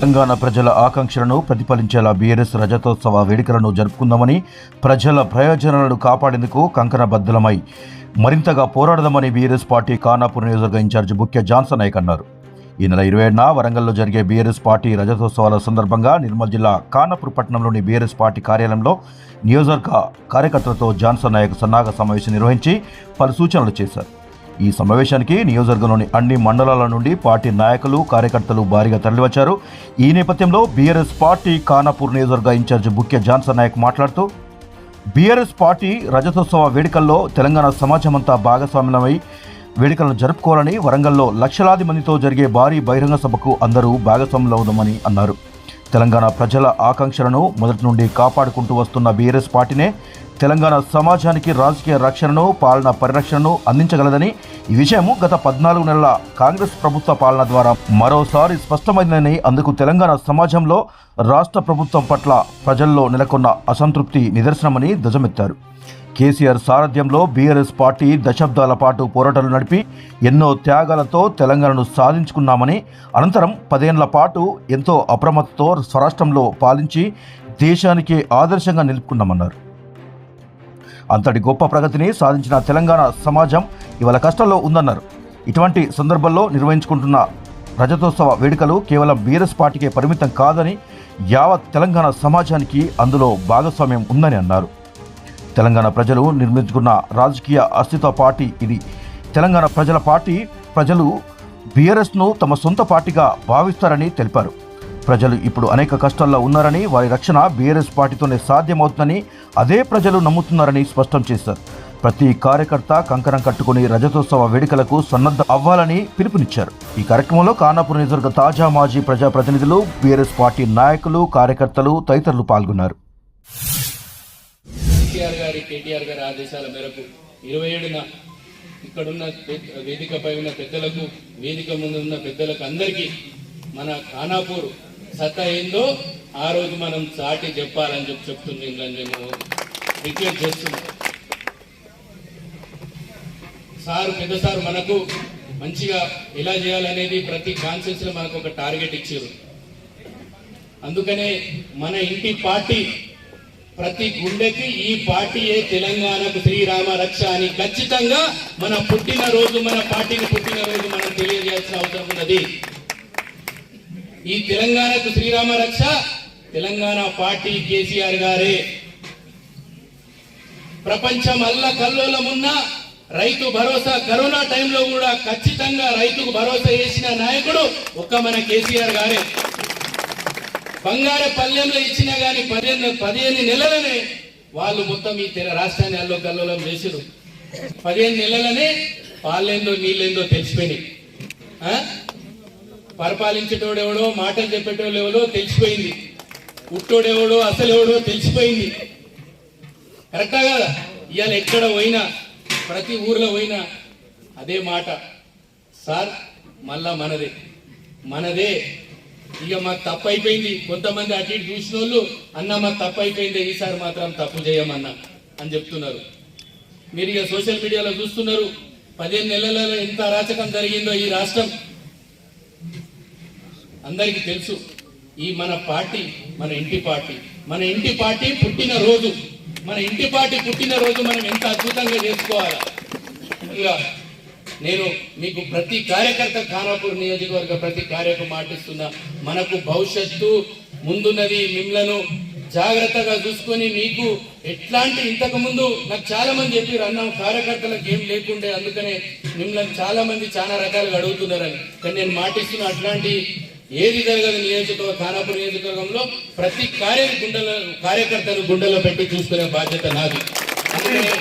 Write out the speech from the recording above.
తెలంగాణ ప్రజల ఆకాంక్షలను ప్రతిఫలించేలా బీఆర్ఎస్ రజతోత్సవ వేడుకలను జరుపుకుందామని, ప్రజల ప్రయోజనాలను కాపాడేందుకు కంకణబద్ధమై మరింతగా పోరాడదామని బీఆర్ఎస్ పార్టీ ఖానాపూర్ నియోజకవర్గ ఇన్ఛార్జి బుక్య జాన్సన్ నాయక్ అన్నారు. ఈ నెల 27న వరంగల్లో జరిగే బీఆర్ఎస్ పార్టీ రజతోత్సవాల సందర్భంగా నిర్మల్ జిల్లా ఖానాపూర్ పట్టణంలోని బీఆర్ఎస్ పార్టీ కార్యాలయంలో నియోజకవర్గ కార్యకర్తలతో జాన్సన్ నాయక్ సన్నాహక సమావేశం నిర్వహించి పలు సూచనలు చేశారు. ఈ సమావేశానికి నియోజకవర్గంలోని అన్ని మండలాల నుండి పార్టీ నాయకులు, కార్యకర్తలు భారీగా తరలివచ్చారు. ఈ నేపథ్యంలో బీఆర్ఎస్ పార్టీ ఖానాపూర్ నియోజకవర్గ ఇన్ఛార్జి బుక్య జాన్సన్ నాయక్ మాట్లాడుతూ, బీఆర్ఎస్ పార్టీ రజతోత్సవ వేడుకల్లో తెలంగాణ సమాజమంతా భాగస్వామ్యమై వేడుకలను జరుపుకోవాలని, వరంగల్లో లక్షలాది మందితో జరిగే భారీ బహిరంగ సభకు అందరూ భాగస్వాములవుదామని అన్నారు. తెలంగాణ ప్రజల ఆకాంక్షలను మొదటి నుండి కాపాడుకుంటూ వస్తున్న బీఆర్ఎస్ పార్టీనే తెలంగాణ సమాజానికి రాజకీయ రక్షణను, పాలన పరిరక్షణను అందించగలదని, ఈ విషయం గత 14 నెలల కాంగ్రెస్ ప్రభుత్వ పాలన ద్వారా మరోసారి స్పష్టమైందని, అందుకు తెలంగాణ సమాజంలో రాష్ట్ర ప్రభుత్వం పట్ల ప్రజల్లో నెలకొన్న అసంతృప్తి నిదర్శనమని ధ్వజమెత్తారు. కేసీఆర్ సారథ్యంలో బీఆర్ఎస్ పార్టీ దశాబ్దాల పాటు పోరాటాలు నడిపి ఎన్నో త్యాగాలతో తెలంగాణను సాధించుకున్నామని, అనంతరం 10 ఏళ్ల పాటు ఎంతో అప్రమత్తతో స్వరాష్ట్రంలో పాలించి దేశానికి ఆదర్శంగా నిలుపుకున్నామన్నారు. అంతటి గొప్ప ప్రగతిని సాధించిన తెలంగాణ సమాజం ఇవాళ కష్టాల్లో ఉందన్నారు. ఇటువంటి సందర్భంలో నిర్వహించుకుంటున్న రజతోత్సవ వేడుకలు కేవలం బీఆర్ఎస్ పార్టీకే పరిమితం కాదని, యావత్ తెలంగాణ సమాజానికి అందులో భాగస్వామ్యం ఉందని అన్నారు. తెలంగాణ ప్రజలు నిర్మించుకున్న రాజకీయ అస్తిత్వ పార్టీ ఇది. తెలంగాణ ప్రజల పార్టీ. ప్రజలు బీఆర్ఎస్ను తమ సొంత పార్టీగా భావిస్తారని తెలిపారు. ప్రజలు ఇప్పుడు అనేక కష్టాల్లో ఉన్నారని, వారి రక్షణ బీఆర్ఎస్ పార్టీతోనే సాధ్యమవుతుందని అదే ప్రజలు నమ్ముతున్నారని స్పష్టం చేశారు. ప్రతి కార్యకర్త కంకణం కట్టుకుని రజతోత్సవ వేడుకలకు సన్నద్ధ అవ్వాలని పిలుపునిచ్చారు. ఈ కార్యక్రమంలో ఖానాపూర్ నియోజకవర్గ తాజా మాజీ ప్రజాప్రతినిధులు, బీఆర్ఎస్ పార్టీ నాయకులు, కార్యకర్తలు తదితరులు పాల్గొన్నారు. కేటీఆర్ గారి ఆదేశాల మేరకు 27న ఇక్కడున్న వేదికపై ఉన్న పెద్దలకు, వేదిక ముందు ఉన్న పెద్దలకు అందరికీ మన ఖానాపూర్ సత్తా ఏందో ఆ రోజు మనం చాటి చెప్పాలని చెప్తుంది. మేము రిక్వెస్ట్ చేస్తున్నాం. పెద్ద సార్ మనకు మంచిగా ఎలా చేయాలనేది ప్రతి కాన్ఫరెన్స్ లో మనకు ఒక టార్గెట్ ఇచ్చారు. అందుకనే మన ఇంటి పార్టీ, ప్రతి గుండెకి ఈ పార్టీయే తెలంగాణకు శ్రీరామ రక్ష అని ఖచ్చితంగా మన పుట్టినరోజు, మన పార్టీని పుట్టినరోజు మనం తెలియజేయాల్సిన అవసరం ఉన్నది. ఈ తెలంగాణకు శ్రీరామ రక్ష తెలంగాణ పార్టీ కేసీఆర్ గారే. ప్రపంచం అల్లకల్లోలమున్న రైతు భరోసా, కరోనా టైంలో కూడా ఖచ్చితంగా రైతుకు భరోసా చేసిన నాయకుడు ఒక్క మన కేసీఆర్ గారే. బంగారు పల్లెంలో ఇచ్చినా గానీ 15 నెలలనే వాళ్ళు మొత్తం ఈ రాష్ట్రాన్ని అల్లకల్లోలం చేసిరు. 15 నెలలనే పాలేందో నీళ్ళేందో తెలిసిపోయినాయి. పరిపాలించేటోడెవడో, మాటలు చెప్పేటోళ్ళు ఎవడో తెలిసిపోయింది. పుట్టోడెవడో అసలెవడో తెలిసిపోయింది. కరెక్టా కదా? ఇవాళ ఎక్కడ పోయినా, ప్రతి ఊర్లో పోయినా అదే మాట, సార్ మళ్ళా మనదే ఇక మాకు తప్పు అయిపోయింది. కొంతమంది అటు ఇటు చూసిన వాళ్ళు, అన్న మాకు తప్పు అయిపోయింది, ఈసారి మాత్రం తప్పు చేయమన్నా అని చెప్తున్నారు. మీరు ఇక సోషల్ మీడియాలో చూస్తున్నారు. 15 నెలలలో ఎంత అరాచకం జరిగిందో ఈ రాష్ట్రం అందరికీ తెలుసు. ఈ మన పార్టీ, మన ఇంటి పార్టీ పుట్టినరోజు, మన ఇంటి పార్టీ పుట్టినరోజు మనం ఎంత అద్భుతంగా చేసుకోవాలి. ఇక నేను మీకు ప్రతి కార్యకర్త, ఖానాపూర్ నియోజకవర్గ ప్రతి కార్యకర్త మాటిస్తున్నా, మనకు భవిష్యత్తు ముందున్నది. మిమ్మలను జాగ్రత్తగా చూసుకొని మీకు ఎట్లాంటి, ఇంతకు ముందు నాకు చాలా మంది చెప్పారు, అన్న కార్యకర్తలకు ఏం లేకుండే, అందుకనే మిమ్మల్ని చాలా మంది చాలా రకాలుగా అడుగుతున్నారని. కానీ నేను మాటిస్తున్నా, అట్లాంటి ఏది జరగదు. ఖానాపూర్ నియోజకవర్గంలో ప్రతి కార్యకర్తను గుండెలో పెట్టి చూసుకునే బాధ్యత నాది. అందుకనే